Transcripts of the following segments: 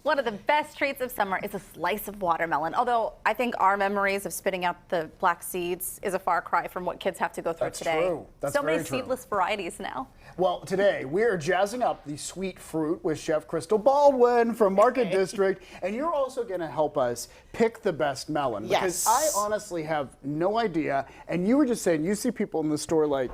One of the best treats of summer is a slice of watermelon. Although I think our memories of spitting out the black seeds is a far cry from what kids have to go through today. True. That's so many very true. seedless varieties now. Well, today we're jazzing up the sweet fruit with Chef Crystal Baldwin from Market District, and you're also going to help us pick the best melon. Because I honestly have no idea, and you were just saying you see people in the store like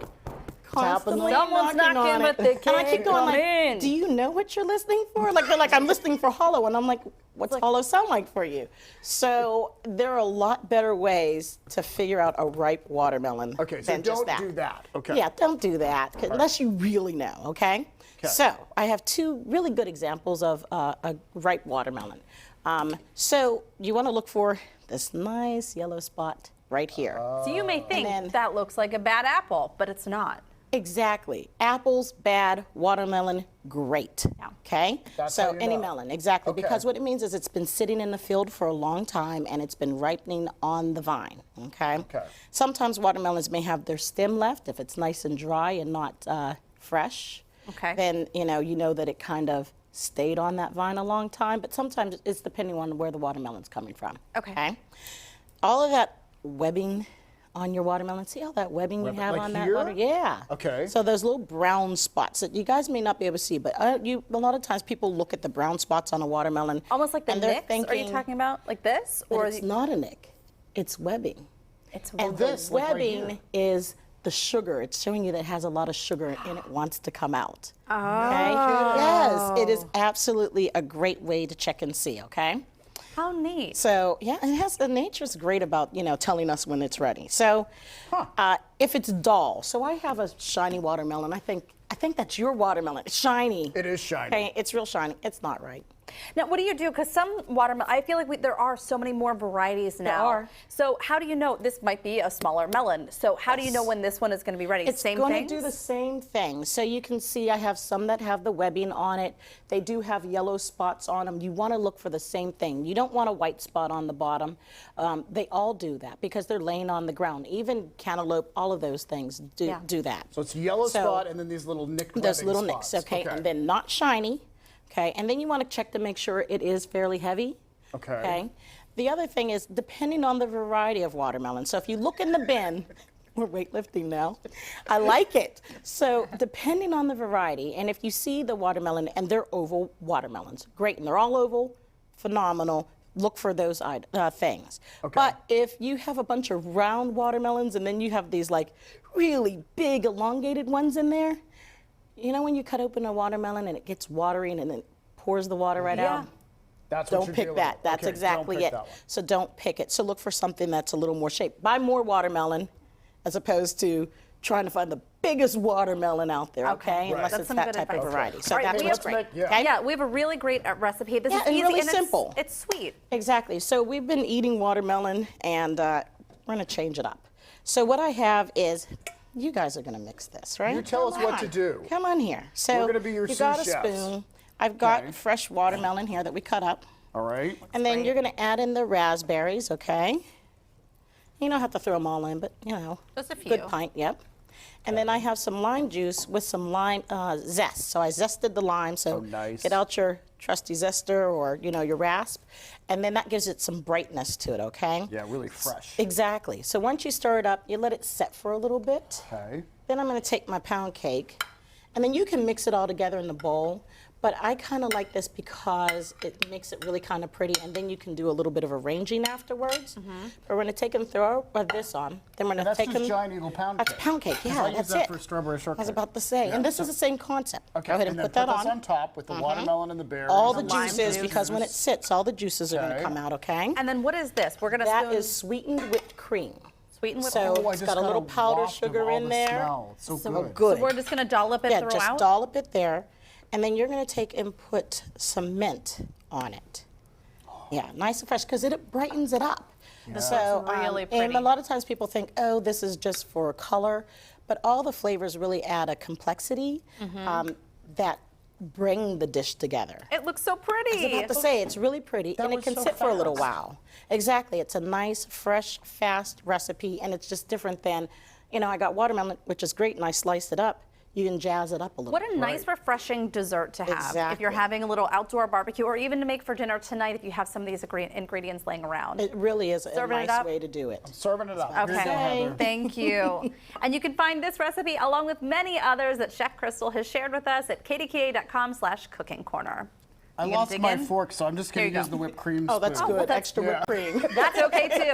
tapping them. Someone's knocking, but they can't And I keep going like, do you know what you're listening for? Like they're like, I'm listening for hollow, and I'm like, what's hollow sound like for you? So there are a lot better ways to figure out a ripe watermelon. Okay, so than just don't do that. Okay. Yeah, don't do that unless you really know. Okay. So I have two really good examples of a ripe watermelon. So you want to look for this nice yellow spot right here. So you may think that looks like a bad apple, but it's not. Exactly. Apples, bad. Watermelon, great. Okay? That's how so you any know. melon, exactly. Okay. Because what it means is it's been sitting in the field for a long time and it's been ripening on the vine. Okay? Okay. Sometimes watermelons may have their stem left if it's nice and dry and not fresh. Okay. Then you know that it kind of stayed on that vine a long time. But sometimes it's depending on where the watermelon's coming from. Okay. All of that webbing on your watermelon. See all that webbing you have like on that here? water? Yeah. Okay. So those little brown spots that you guys may not be able to see, but a lot of times people look at the brown spots on a watermelon. Almost like the and they're nicks? thinking, Are you talking about like this? Or it's not a nick. It's webbing. It's And this, the like right webbing here. is the sugar. It's showing you that it has a lot of sugar and it wants to come out. Oh. Okay? Yes, it is absolutely a great way to check and see, okay? How neat. So yeah, it has the nature's great about telling us when it's ready. So if it's dull, so I have a shiny watermelon. I think that's your watermelon. It's shiny. It is shiny. Okay, it's real shiny. It's not right. Now, what do you do? Because some watermelon, I feel like there are so many more varieties now. There are. So how do you know this might be a smaller melon? So how do you know when this one is going to be ready? It's Same going things? to do the same thing. So you can see I have some that have the webbing on it. They do have yellow spots on them. You want to look for the same thing. You don't want a white spot on the bottom. They all do that because they're laying on the ground. Even cantaloupe, all of those things do that. So it's yellow spot and then these little nick Those little spots. nicks, okay? And then not shiny, okay? And then you want to check to make sure it is fairly heavy. Okay. The other thing is depending on the variety of watermelon. So if you look in the bin, we're weightlifting now. I like it. So depending on the variety, and if you see the watermelon and they're oval watermelons, great, and they're all oval, phenomenal. Look for those things. But if you have a bunch of round watermelons and then you have these like really big elongated ones in there, you know when you cut open a watermelon and it gets watery and then pours the water right out? That's what Don't you're pick dealing that. with. That's Okay, exactly don't pick it. that one. So don't pick it. So look for something that's a little more shaped. Buy more watermelon as opposed to trying to find the biggest watermelon out there, okay? Unless That's it's some that good type of advice. variety. So All right, that's we what's have- great. Yeah. Okay? Yeah, we have a really great recipe. This is and easy really and simple. It's sweet. Exactly. So we've been eating watermelon, and we're going to change it up. So what I have is, you guys are going to mix this, right? You tell us Come what on. to do. Come on here. So We're gonna be your you got a sous chefs. spoon. I've got fresh watermelon here that we cut up. All right. And then you're going to add in the raspberries, okay? You don't have to throw them all in, but Just a few. good pint, yep. And then I have some lime juice with some lime zest. So I zested the lime. So nice. get out your trusty zester or your rasp, and then that gives it some brightness to it, okay? Yeah, really fresh. Exactly. So once you stir it up, you let it set for a little bit. Okay. Then I'm going to take my pound cake, and then you can mix it all together in the bowl. But I kind of like this because it makes it really kind of pretty, and then you can do a little bit of arranging afterwards. But we're going to take and throw this on. Then we're going to That's take just them. giant eagle pound That's cake. pound cake, yeah, I use that's that it. for strawberry I shortcake. was about to say, and this is the same concept. Okay, Go ahead and then put that this on. on top with the watermelon and the berries. All the and lime juices, juice. because when it sits, all the juices are going to Okay. come out, okay? And then what is this? We're going to That spoon is sweetened whipped cream. sweeten with So Oh, I it's just got a little got powder waft of sugar all in the there. smell. It's so good. Good. So we're just going to dollop it Yeah, throughout? just dollop it there. And then you're going to take and put some mint on it. Yeah, nice and fresh, because it brightens it up. So, really pretty. and a lot of times people think, oh, this is just for color, but all the flavors really add a complexity that bring the dish together. It looks so pretty. I was about to say, it's really pretty, and it was can so sit for a little fast. while. Exactly, it's a nice, fresh, fast recipe, and it's just different than, I got watermelon, which is great, and I sliced it up. you can jazz it up a little. What a nice, refreshing dessert to have if you're Exactly. having a little outdoor barbecue, or even to make for dinner tonight if you have some of these ingredients laying around. It really is a Serving it nice up? way to do it. Serving it up. Here you go, Okay, Heather. thank you. And you can find this recipe along with many others that Chef Crystal has shared with us at kdka.com/cooking corner. I You gonna lost dig my in? fork, so I'm just going There to you use go. the whipped cream Oh, that's spoon. good. that's- Extra whipped cream. That's okay too.